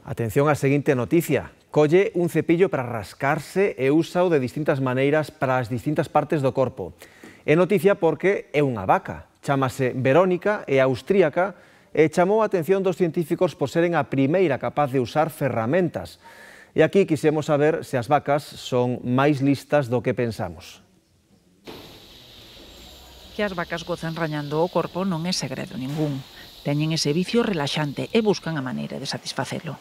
Atención á seguinte noticia. Colle un cepillo para rascarse e úsao de distintas maneiras para as distintas partes do corpo. É noticia porque é unha vaca. Chámase Verónica, é austríaca e chamou a atención dos científicos por seren a primeira capaz de usar ferramentas. E aquí quixemos saber se as vacas son máis listas do que pensamos. Que as vacas gozan rañando o corpo non é segredo ningún. Teñen ese vicio relaxante e buscan a maneira de satisfacelo.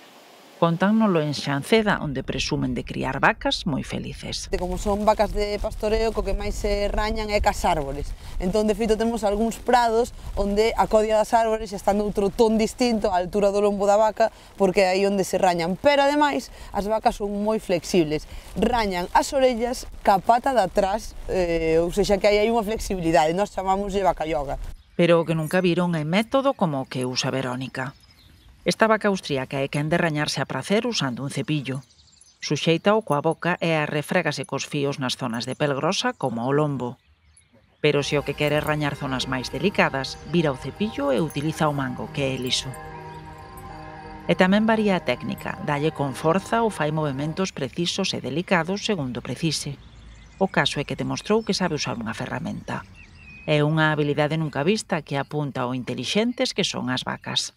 Contánnoslo en Xanceda, onde presumen de criar vacas moi felices. Como son vacas de pastoreo, co que máis se rañan é cas árbores. Entón, de feito, temos algúns prados onde a codia das árbores está noutro ton distinto á altura do lombo da vaca, porque é aí onde se rañan. Pero, ademais, as vacas son moi flexibles. Rañan as orellas ca pata de atrás, ou seja, que aí hai unha flexibilidade. Nós chamamos de vaca yoga. Pero o que nunca viron é método como o que usa Verónica. Esta vaca austríaca é quen de rañarse a pracer usando un cepillo. Suxeitao coa boca e refrégase cos fíos nas zonas de pel grosa como o lombo. Pero se o que quere rañar zonas máis delicadas, vira o cepillo e utiliza o mango, que é liso. E tamén varía a técnica, dalle con forza ou fai movementos precisos e delicados segundo precise. O caso é que demostrou que sabe usar unha ferramenta. É unha habilidade nunca vista que apunta ao intelixentes que son as vacas.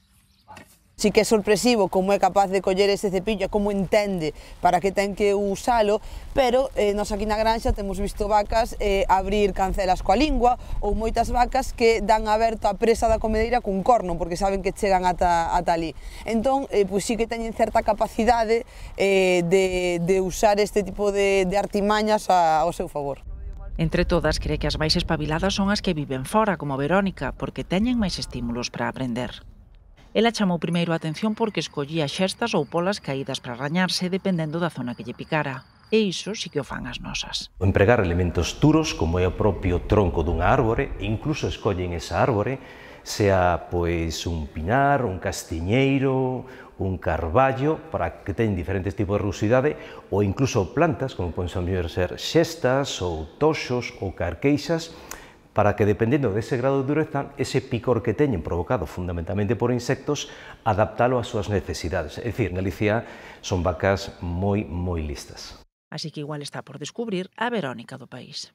Si que é sorpresivo como é capaz de coller ese cepillo, como entende para que ten que usalo, pero nós aquí na granxa temos visto vacas abrir cancelas coa lingua ou moitas vacas que dan aberto a presa da comedeira cun corno, porque saben que chegan ata ali. Entón, pois sí que teñen certa capacidade de usar este tipo de artimañas ao seu favor. Entre todas, cree que as máis espabiladas son as que viven fora, como Verónica, porque teñen máis estímulos para aprender. Ela chamou primeiro a atención porque escollía xestas ou polas caídas para rañarse dependendo da zona que lle picara. E iso sí que o fan as nosas. Empregar elementos duros, como é o propio tronco dunha árbore, e incluso escollen esa árbore, sea pois un pinar, un castiñeiro, un carballo, para que teñen diferentes tipos de rugosidade, ou incluso plantas, como poden ser xestas, ou toxos, ou carqueixas, para que, dependendo dese grado de dureza, ese picor que teñen provocado fundamentalmente por insectos, adaptalo ás súas necesidades. É dicir, en Galicia son vacas moi listas. Así que igual está por descubrir a Verónica do país.